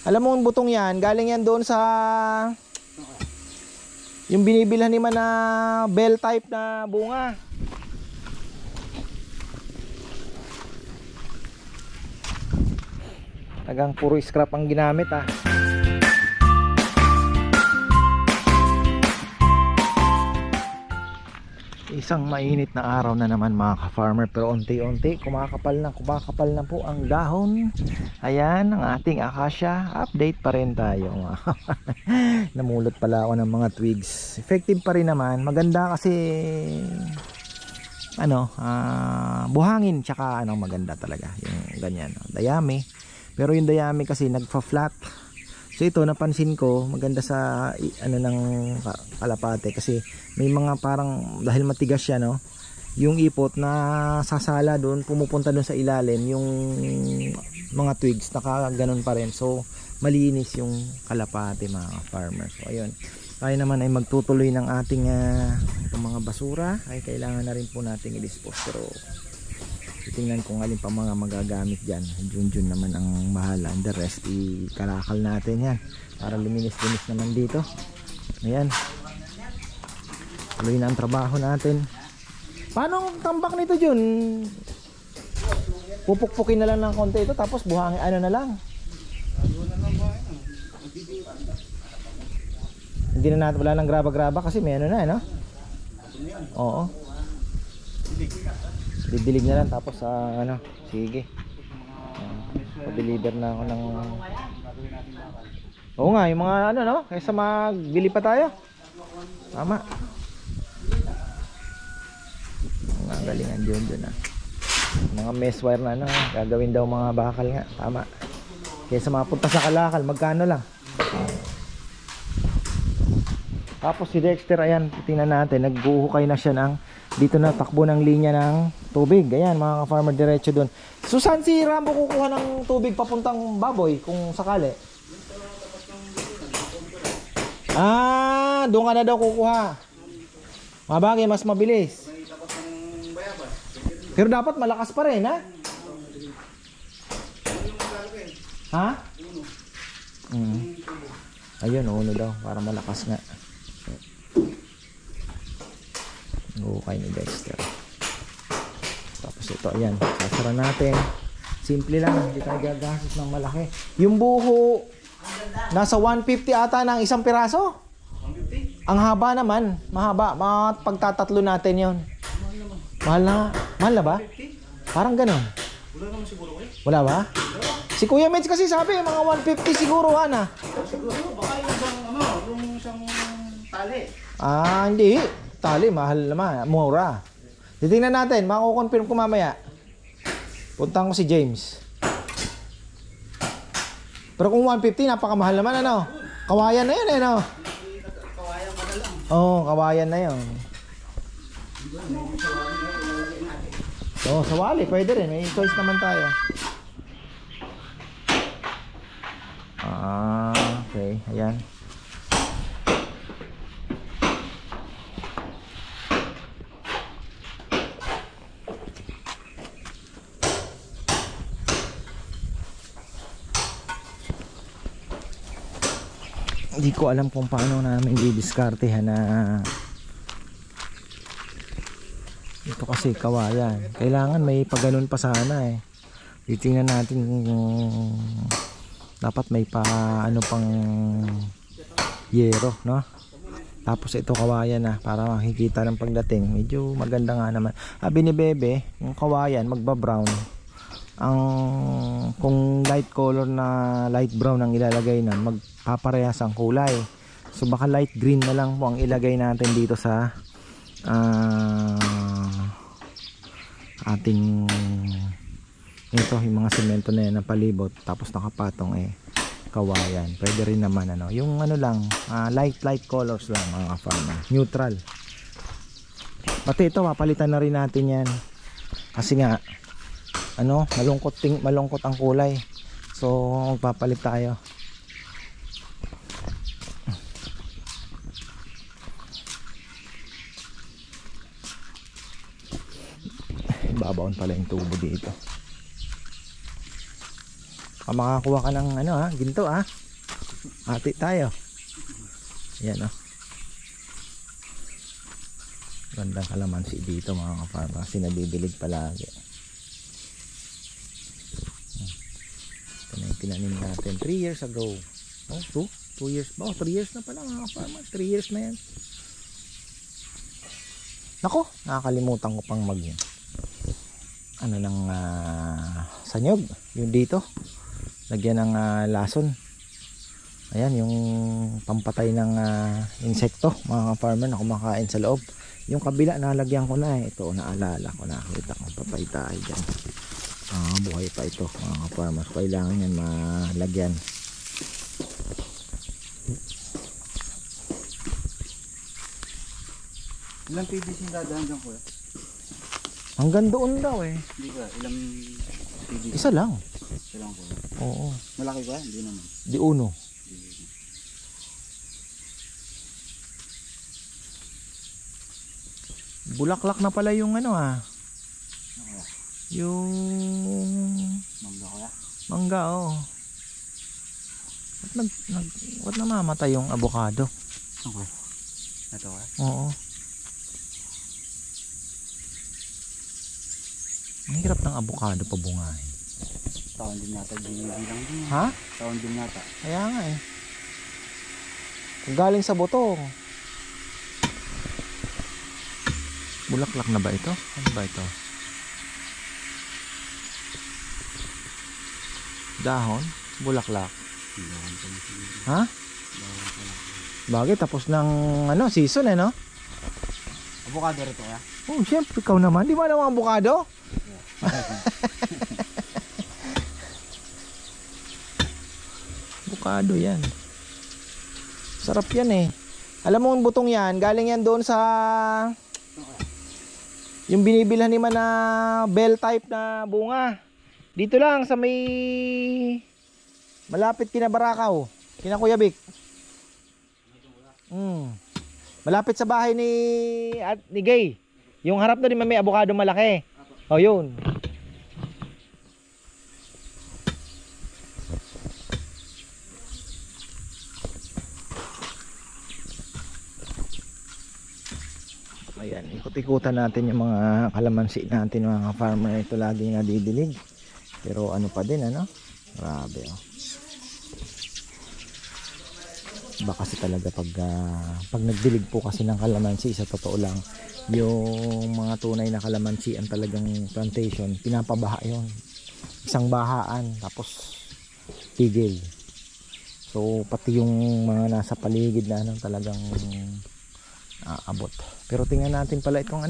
Alam mo yung butong yan, galing yan doon sa yung binibilhan ni man na bell type na bunga. Tagang puro scrap ang ginamit ah. Isang mainit na araw na naman mga ka-farmer, pero unti-unti kumakapal na po ang dahon. Ayan ang ating acacia, update pa rin tayo. Namulot pala ako ng mga twigs. Effective pa rin naman, maganda kasi buhangin, tsaka maganda talaga yung ganyan, dayami. Pero yung dayami kasi nagfa-flat. So ito napansin ko maganda sa ng kalapate kasi may mga parang dahil matigas siya yung ipot na sasala doon, pumupunta doon sa ilalim, yung mga twigs nakaganon pa rin. So malinis yung kalapate mga farmer. So ayun, tayo naman ay magtutuloy ng ating itong mga basura ay kailangan na rin po nating i-dispose, pero titingnan kung alin pa mga magagamit dyan. Jun naman ang mahala, and the rest ikalakal natin yan para luminis-linis naman dito. Ayan, tuloy na ang trabaho natin. Paano ang tambak nito Jun? Pupukpukin na lang ng konti ito tapos buhangin na lang. Hindi na natin, wala nang graba-graba kasi may na Oo, didilig na lang tapos sige. Pa-deliver na ako ng oo nga, yung mga kaysa magbili pa tayo. Tama. Ang galingan dun mga mesh wire na gagawin daw mga bakal nga. Tama. Kaysa mapunta sa kalakal, magkano lang. Tapos si Dexter, ayan, tingnan natin, naghuhukay na siya ng dito na takbo ng linya ng tubig. Ayan mga ka-farmer, diretso doon. So saan si Rambo kukuha ng tubig papuntang baboy kung sakali? Doon ka na daw kukuha. Mabagay, mas mabilis. Pero dapat malakas pa rin ha? Ayun, uno daw para malakas nga. Okay ni Dexter. Tapos ito, ayan, sasara natin. Simple lang, hindi tayo gagastos ng malaki. Yung buho nasa 150 ata ng isang piraso. 150? Ang haba naman, mahaba. Pagtatatlo natin yon. Mahal na ba? Parang ganon. Wala naman siguro wala ba? Si Kuya Meds kasi sabi mga 150 siguro siguro baka yung isang tali. Hindi. Tali, mahal naman, mura. Titingnan natin, mako-confirm ko mamaya. Puntahan ko si James. Pero kung 150, napakamahal naman Kawayan na yun Kawayan mo na lang. Oo, kawayan na yun. Sawali, pwede rin. May choice naman tayo. Okay, ayan. Hindi ko alam kung paano namin i-diskartehan na ito kasi kawayan. Kailangan may paganon pa sana Titingnan natin kung dapat may pang yero Tapos ito kawayan para makikita ng pagdating. Medyo maganda nga naman. Sabi ni Bebe, yung kawayan magba-brown. Kung light color na light brown ang ilalagay na, magpaparehas ang kulay. So baka light green na lang po ang ilagay natin dito sa ating ito, yung mga semento na yan na palibot tapos nakapatong kawayan. Pwede rin naman yung lang light colors lang mga farmer, neutral. Pati ito papalitan na rin natin yan kasi nga malungkot ang kulay. So magpapalit tayo. Babaon pala yung tubo dito. Makakuha ka ng ano ha, ginto ha. Hati tayo. Yan oh. Gandang kalamansi dito mga ka-farmer. Kasi nabibilig palagi. Ito na yung tinanim natin 3 years ago. Oh, 2 years ba? 3 years na pala mga ka-farmer. 3 years na yan. Nako, nakakalimutan ko pang mag ano ng sanyog. Yung dito. Lagyan ng lason. Ayan yung pampatay ng insekto mga farmer na kumakain sa loob. Yung kabila nalagyan ko na ito, naalala ko, nakita ko papay tayo dyan. Buhay pa ito mga farmer, kailangan yan malagyan. Ilang PVC yung dadaan dyan kuya? Hanggang doon daw Hindi ba? Ilang PVC? Isa lang. Isa lang kuya. Oo. Malaki ba? Hindi naman. Di uno. Bulaklak na pala yung ano yung Mangga kuya? mangga Ba't namamatay yung avocado? Okay. Ito kuya? Oo. Ang hirap ng avocado pabungahin. Taon din yata binibilang din. Ha? Taon din yata. Kaya nga Kung galing sa buto. Bulaklak na ba ito? Ano ba ito? Dahon? Bulaklak? Ha? Bagay tapos ng season no? Avocado rito kuya? Oh, syempre ikaw naman. Di ba naman avocado? Avocado yan. Sarap yan Alam mo yung butong yan, galing yan doon sa yung binibilhan ni man na bell type na bunga. Dito lang sa may malapit kina Barakaw, kina Kuya Vic. Malapit sa bahay ni Gay. Yung harap na rin may avocado malaki. Oh, yun. Ayan, ikot-ikutan natin yung mga kalamansi natin mga farmer. Ito lagi nadidilig. Pero ano pa din grabe Baka kasi talaga pag nagdilig po kasi ng kalamansi, sa totoo lang, yung mga tunay na kalamansi ang talagang plantation, pinapabaha yon. Isang bahaan tapos tigil. So pati yung mga nasa paligid na talagang abot. Pero tingnan natin pala itong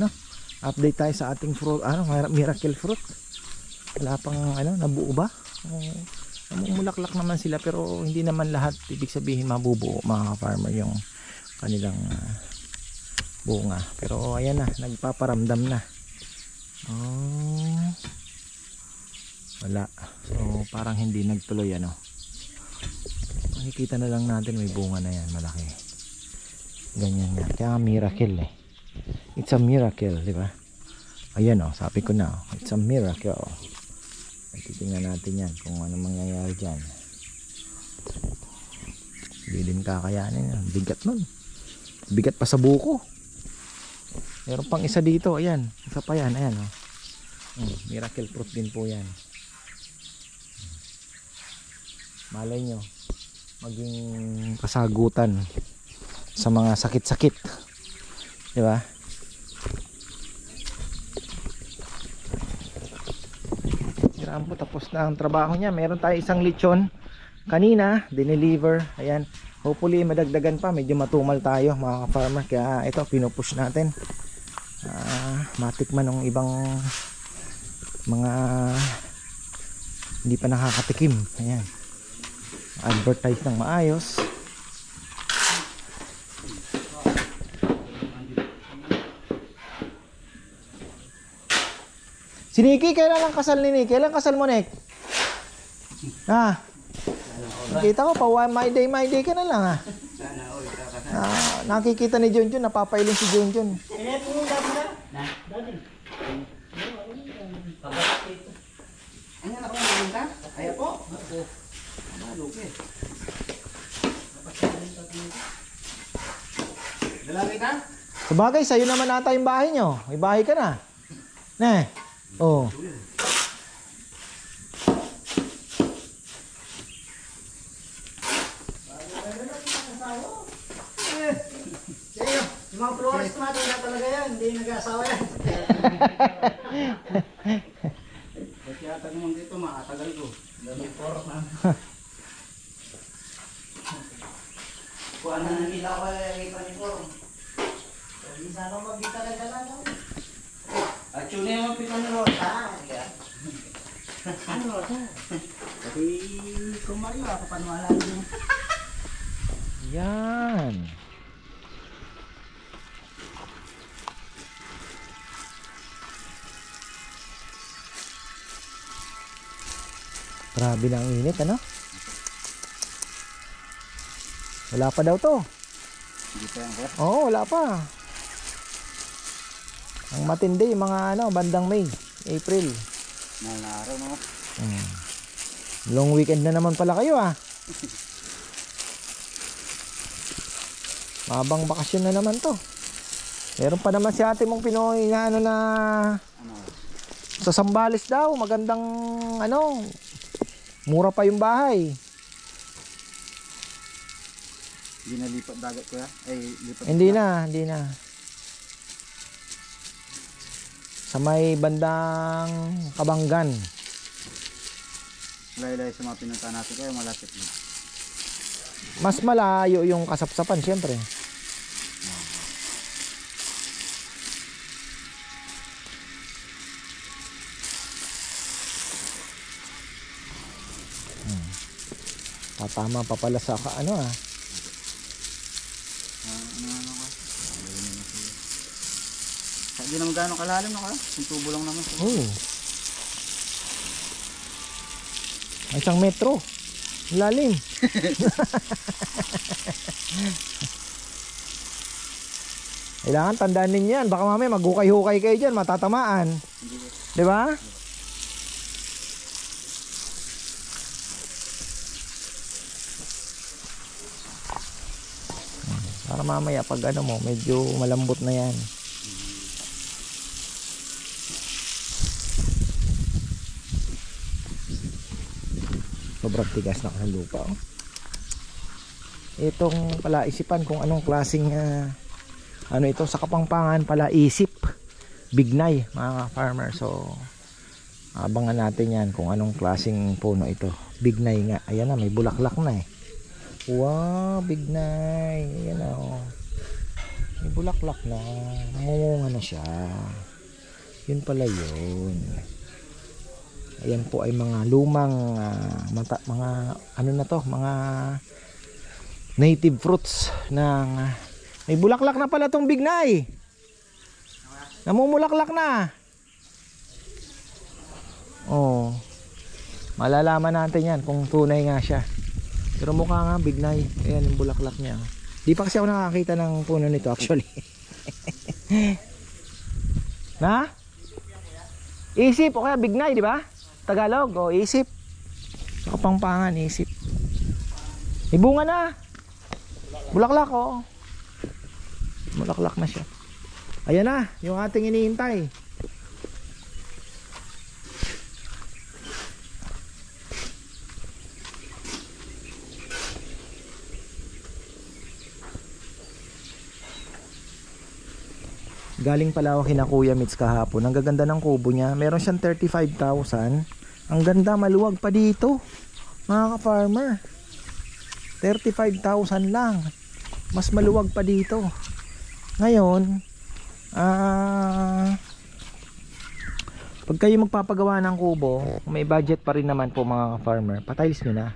update tayo sa ating fruit, miracle fruit. Wala pang nabuo ba? Namumulaklak naman sila pero hindi naman lahat ibig sabihin mabubuo mga farmer yung kanilang bunga. Pero ayan na, nagpaparamdam na. Wala. So parang hindi nagtuloy Makikita na lang natin may bunga na yan malaki. Ganyan yan. Kaya miracle It's a miracle, di ba? Ayan sabi ko na, it's a miracle. Titingnan natin yan kung ano mangyayari dyan. Hindi din kakayanin. Bigat nun. Bigat pa sa buko. Meron pang isa dito. Ayan. Isa pa yan. Ayan miracle fruit din po yan. Malay nyo maging kasagutan sa mga sakit-sakit. Diba? Po, tapos na ang trabaho niya. Meron tayo isang lechon kanina, dineliver. Ayan, hopefully madagdagan pa. Medyo matumal tayo mga ka-farmer, kaya ito pinupush natin. Matikman ng ibang mga hindi pa nakakatikim. Ayan, advertise ng maayos. Si Nikki, kailan ang kasal ni Nikki? Kailan kasal mo, Nick? Nakita ko pa, my day ka na lang nakikita ni Junjun, napapailing si Junjun. Ano na po, ka? Kaya po? Malaki na? Sabagay, sa'yo naman ata yung bahay nyo. May bahay ka na. Ne? Oh. Yung mga flores natin na talaga yan. Hindi nag-asawa yan. Kaya tanong dito, makatagal ko. Dami flores na. Kuha na nila ako yung paniform. Hindi sana mag-gita lang dala. At yun yung magpita ni Rosa. Ano Rosa? Kasi kumari ako panwala yun. Yan. Grabe na ang init, ano? Wala pa daw to. Hindi pa yan, kuya. Oo, wala pa. Ang matindi, mga ano, bandang May, April. Mahal na araw, no? Long weekend na naman pala kayo, ah. Mabang bakasyon na naman to. Meron pa naman si ate mong Pinoy na ano na Ano? sa Sambales daw, magandang ano, mura pa yung bahay. Hindi na lipat dagat, kuya? Ay, lipat Hindi na. Sa may bandang Kabanggan. Layo-layo sa mga pinunta natin, kaya malapit na. Mas malayo yung Kasapsapan, syempre. Tatama pa pala sa ano ah. Ano ka? Hindi naman gano'ng kalalim na ka. Yung tubo lang naman. Oh. Isang metro. Lalim. Kailangan tandaan ninyo yan. Baka mamaya maghukay-hukay kayo dyan. Matatamaan. Di ba? Para mamaya pag ano mo, medyo malambot na yan. Sobrang tigas na ng lupa. Oh. Itong palaisipan kung anong klaseng ano ito sa Kapampangan, palaisip bignay mga farmer. So abangan natin yan kung anong klaseng puno ito. Bignay nga. Ayan na, may bulaklak na eh. Wow, bignay. Ayan na oh. May bulaklak na. Namunga na siya. Yun pala yun. Ayan po ay mga lumang mga ano na to, mga native fruits ng may bulaklak na pala tong bignay. Namumulaklak na. Oh. Malalaman natin yan kung tunay nga siya. Pero mukha nga bignay. Ayan yung bulaklak niya. Di pa kasi ako nakakita ng puno nito actually. Na? Isip o kaya bignay, di ba? Tagalog o isip. Sa Kapampangan, isip. May bunga na. Bulaklak oh. Bulaklak na siya. Ayan na, yung ating iniintay. Galing pala ako kina Kuya Mitz kahapon. Ang gaganda ng kubo niya. Meron siyang 35,000. Ang ganda, maluwag pa dito. Mga ka-farmer. 35,000 lang. Mas maluwag pa dito. Ngayon, pag kayo magpapagawa ng kubo, may budget pa rin naman po mga ka-farmer, pa-tiles nyo na.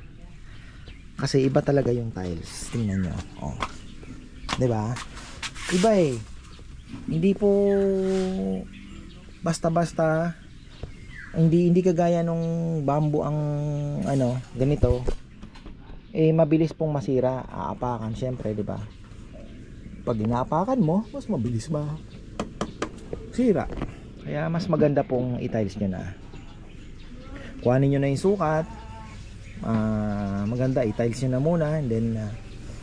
Kasi iba talaga yung tiles. Tingnan nyo. Oh. 'Di ba? Iba eh. Hindi po basta-basta, hindi kagaya nung bamboo ang ano, ganito. Eh mabilis pong masira, aapakan syempre, 'di ba? Pag inaapakan mo, mas mabilis sira. Kaya mas maganda pong i-tiles nyo na. Kuhanin nyo na yung sukat. Maganda i-tiles nyo na muna, and then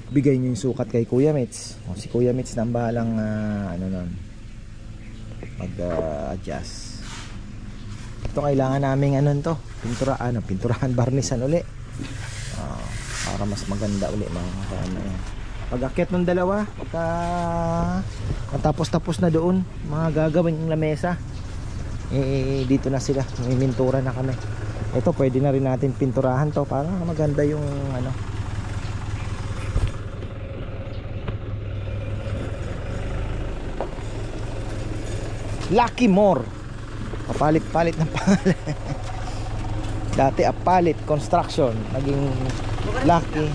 bigay nyo yung sukat kay Kuya Mitch. O, si Kuya Mitch na ang bahalang ano nun, mag adjust. Ito kailangan naming ano to, pinturahan, barnisan uli. Para mas maganda uli mga ano yan. Pag akyat ng dalawa, pagka matapos na doon, mga gagawin yung lamesa, dito na sila, may mintura na kami. Ito pwede na rin natin pinturahan to para maganda yung ano. Lucky More, papalit-palit ng pangalan. Dati Apalit Construction, naging Lucky.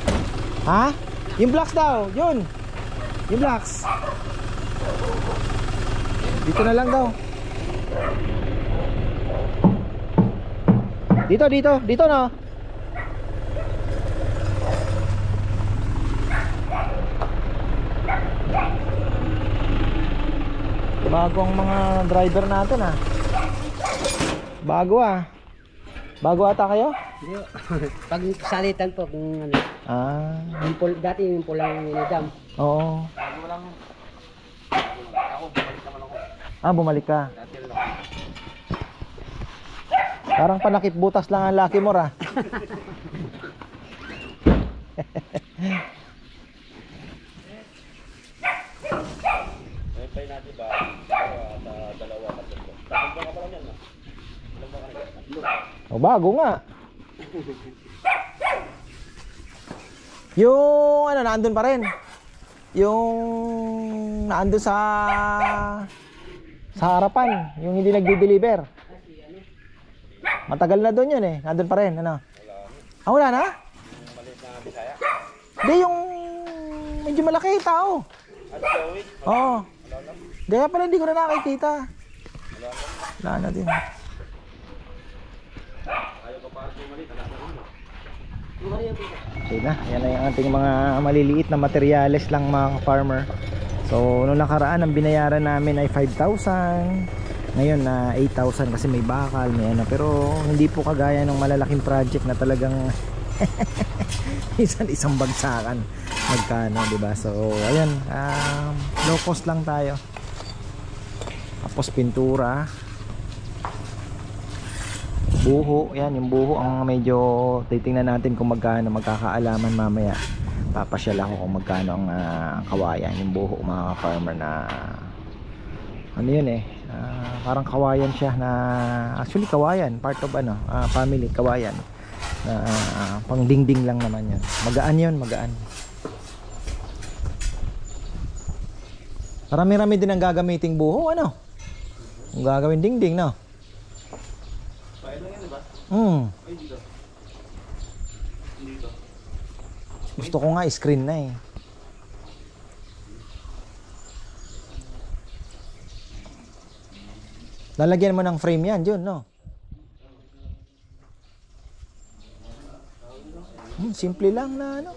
Ha? Yung blocks daw, yun. Yung blocks. Dito na lang daw. Dito no. Bago ang mga driver natin Bago ata kayo? Hindi. Pag salitan po kung ano. Dati yung pulang inidam. Oo. Bumalik ka. Parang panakip butas lang ang Lucky More bago nga. Yung ano, naandun pa rin. Yung naandun sa harapan, yung hindi nagde-deliver. Matagal na doon yun naandun pa rin, ano? Wala na? Hindi, yung medyo malaki tao. Oo. Kaya pala hindi ko na nakikita. Wala na din. Okay na, yan na yung ating mga maliliit na materyales lang mga farmer. So noong nakaraan ang binayaran namin ay 5,000. Ngayon na 8,000 kasi may bakal, may ano. Pero hindi po kagaya ng malalaking project na talagang isang bagsakan. Magkano, diba? So ayan, low cost lang tayo. Tapos pintura, buho, yan yung buho ang medyo titingnan natin kung magkano, magkakaalaman mamaya. Papasyal ako kung magkano ang kawayan, yung buho mga farmer na ano yun parang kawayan siya na actually kawayan, part of ano, family kawayan na pang dingding lang naman yun. Magaan yun, magaan. Marami-rami din ang gagamiting buho, ano? Kung gagawin dingding, no? Gusto ko nga screen na Lalagyan mo ng frame yan, Jun, no? Simple lang na ano.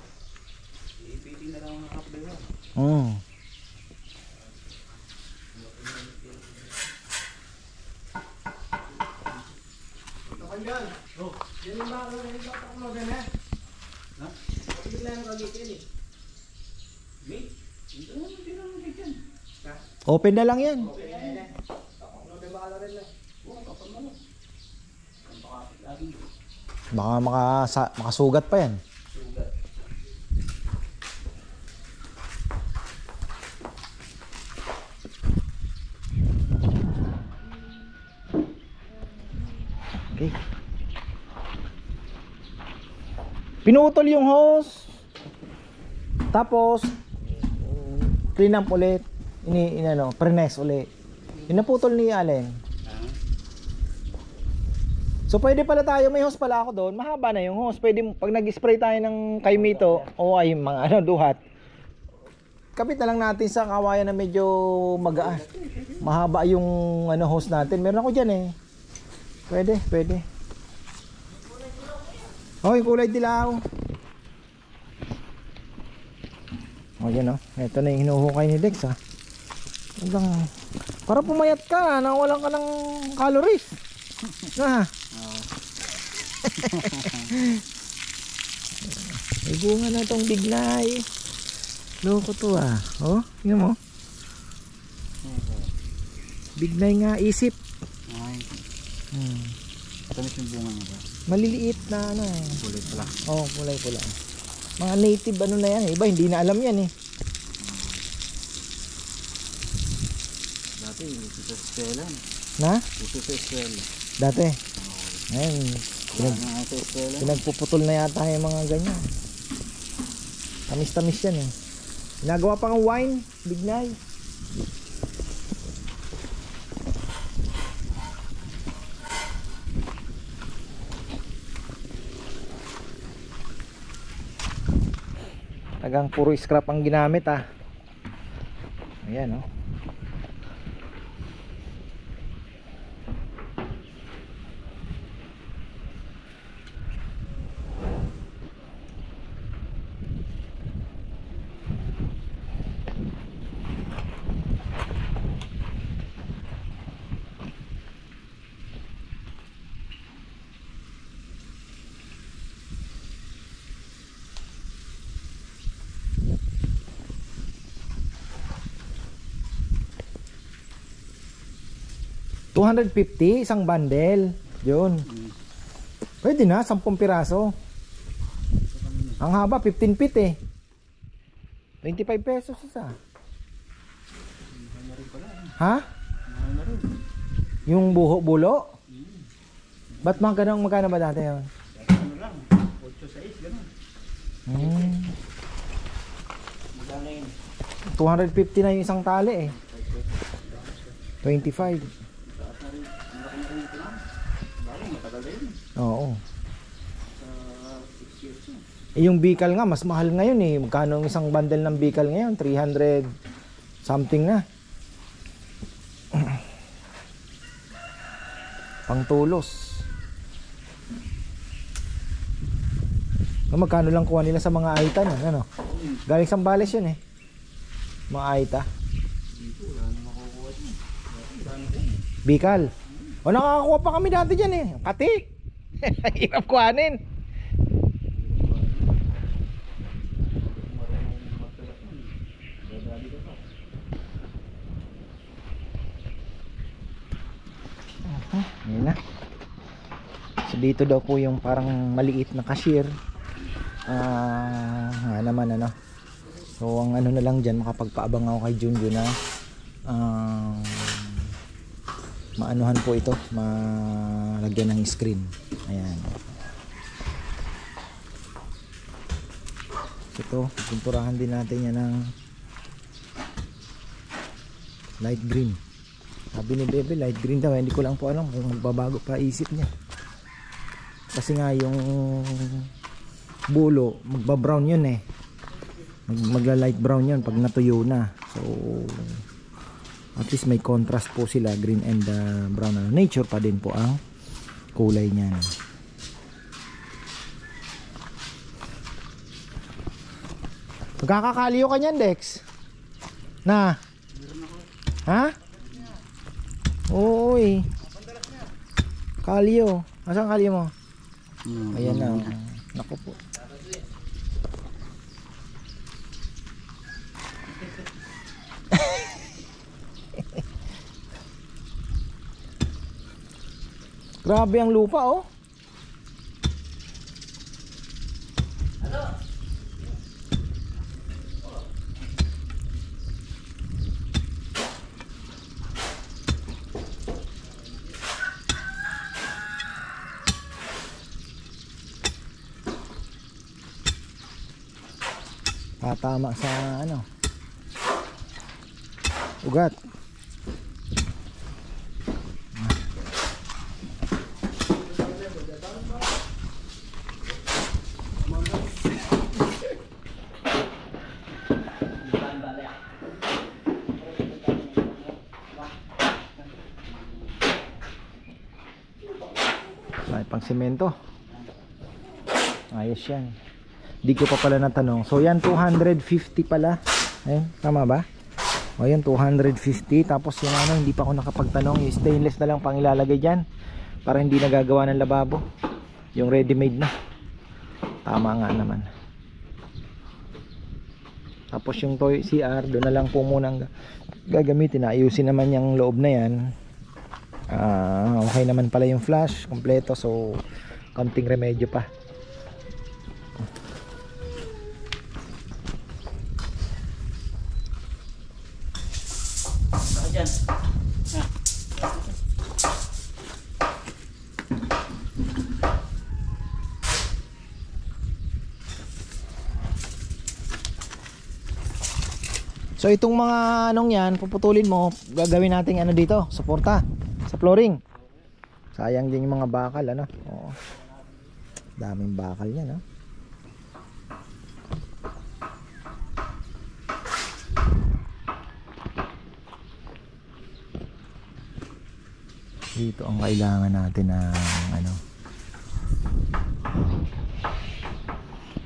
Open na lang yan. Baka makasugat pa yan. Okay. Pinutol yung hose. Tapos clean up ulit. Press ulit. Yung naputol ni Allen. So pwede pala tayo, may hose pala ako doon. Mahaba na yung hose. Pwede pag nag-spray tayo ng kaimito o ay mga duhat. Kapit na lang natin sa kawayan na medyo magaan. Mahaba yung hose natin. Meron ako diyan Pwede. Hoy, kulay dilaw. Yan ito na yung hinuhukay ni Dex Hanggang para pumayat ka, nawalan ka ng calories. May bunga na tong bignay. Loko to ah. Oh, yun mo. Bignay nga isip. Ay. Tamis yung bunga niya ba? Maliliit na ano eh. Kulay pala. Oh, kulay pula. Mga native ano na yan. Iba hindi na alam yan eh. Dati, uso sa eskwela. Na? Uso sa eskwela. Dati. Ngayon, Wala nga sa eskwela. pinagpuputol na yata yung mga ganyan. Tamis-tamis yan eh. Ginagawa pang wine, bignay. Tagang puro scrap ang ginamit ah. Ayan oh. $250 isang bundle. Yun. Pwede na, 10 piraso. Ang haba, 15 feet eh. 25 pesos isa. Ha? Yung bulo? Ba't magkano ba dati yun? Ano lang, 8-6, gano'n. 250 na yung isang tali eh. 25. Oo. Yung Bicol nga mas mahal ngayon eh. Magkano ang isang bundle ng Bicol ngayon? 300 something na. Pangtulos. Magkano lang kuha nila sa mga Aita na, ano? Galing Sambales yun eh. Mga Aita. Bicol. O nakakakuha pa kami dati dyan eh. Kati. Hirap kuhanin. Ayan na. So dito daw po yung parang maliit na cashier. Nga naman ano. So ang ano na lang dyan, makapagpaabang ako kay Junjun na maanuhan po ito, malagyan ng screen. Ayan. Ito, pinturahan din natin yan ng light green. Sabi ni Bebe, light green daw. Hindi ko lang po alam kung magbabago pa isip niya. Kasi nga yung bulo, magba-brown yun eh. Magla-light brown yun pag natuyo na. So at least may contrast po sila, green and brown. Nature pa din po ang kulay niyan. Magkakakaliyo ka niyan, Dex? Na? Ha? Oo eh. Kaliyo. Asan kaliyo mo? Ayan na. Naku po. Grabe ang lupa oh. Tatama sa ano, ugat. Pang semento. Ayos yan. Di ko pa pala natanong. So yan 250 pala. Ayun, tama ba? O yan 250. Tapos yung ano, hindi pa ako nakapagtanong. Yung stainless na lang pang ilalagay dyan. Para hindi nagagawa ng lababo. Yung ready made na. Tama nga naman. Tapos yung CR doon na lang po muna gagamitin. Ayusin naman yung loob na yan. Okay naman pala yung flash kompleto, so kaunting remedyo pa. Dyan. So itong mga anong yan, puputulin mo, gagawin nating ano dito, suporta sa flooring. Sayang din yung mga bakal, ano. Oo. Daming bakal yan, no. Dito ang kailangan natin ng ano.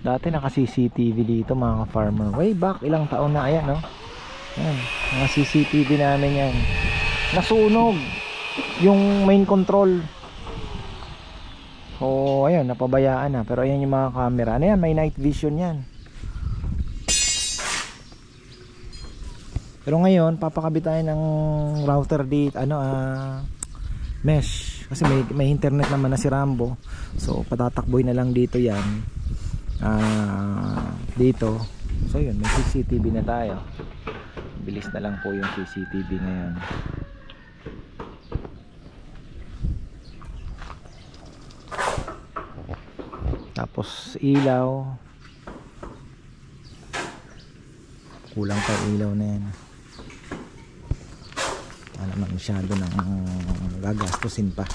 Dati naka CCTV dito mga farmer. Way back ilang taon na, ayan, no. Yan, mga CCTV namin yan. Nasunog yung main control. So ayun, napabayaan na. Pero ayan yung mga camera. Ano yan, may night vision yan. Pero ngayon papakabit tayo ng router dito, ano, mesh. Kasi may internet naman na si Rambo. So patatakboy na lang dito yan. Dito. So yun, may CCTV na tayo. Bilis na lang po yung CCTV ngayon. Tapos ilaw. Kulang pa ilaw na yan. Wala naman masyado nang gagastusin pa.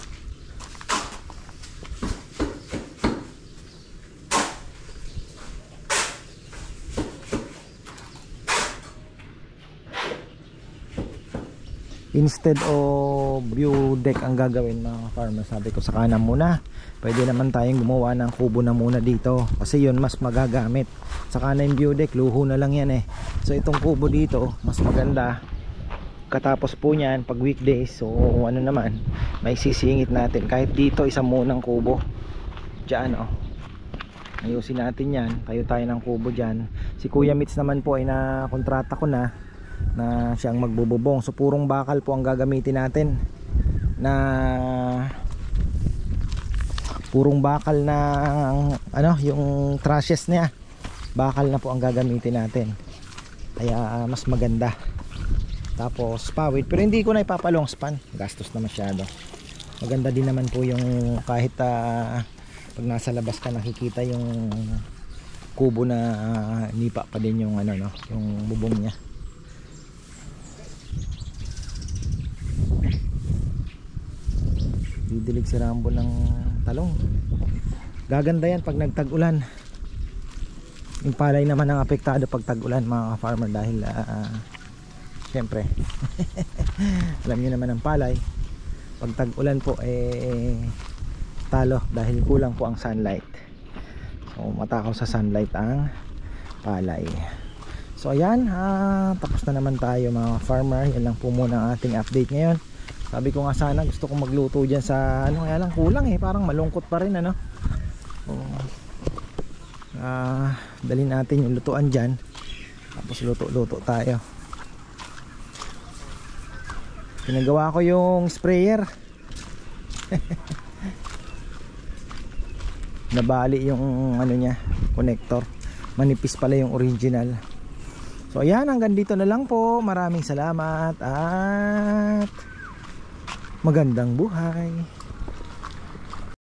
Instead of view deck ang gagawin mga farmer, sabi ko sa kanan muna. Pwede naman tayong gumawa ng kubo na muna dito, kasi yun mas magagamit. Sa kanan view deck, luho na lang yan eh. So itong kubo dito mas maganda. Katapos po niyan pag weekdays, so ano naman, may sisingit natin. Kahit dito isang munang kubo diyan, oh. Ayusin natin yan, tayo tayo ng kubo dyan. Si Kuya Mitz naman po ay na kontrata ko na siyang magbububong. So purong bakal po ang gagamitin natin, na purong bakal na ano, yung trusses niya bakal na po ang gagamitin natin, kaya mas maganda. Tapos pawid, pero hindi ko na ipapalong span, gastos na masyado. Maganda din naman po yung kahit pag nasa labas ka nakikita yung kubo na nipa pa din yung ano, no, yung bubong niya. Didilig si Rambo ng talong. Gaganda yan pag nagtag-ulan. Yung palay naman ang apektado pag tag-ulan mga farmer, dahil syempre alam niyo naman ang palay pag tag-ulan po talo, dahil kulang po ang sunlight. So matakaw sa sunlight ang palay. So ayan, tapos na naman tayo mga farmer. Yan lang po muna ang ating update ngayon. Sabi ko nga sana gusto kong magluto dyan sa ano, kaya lang kulang eh, parang malungkot pa rin, ano. Dalhin natin yung lutuan dyan, tapos luto-luto tayo. Pinagawa ko yung sprayer. Nabali yung ano niya, connector. Manipis pala yung original. So ayan, hanggang dito na lang po. Maraming salamat at magandang buhay.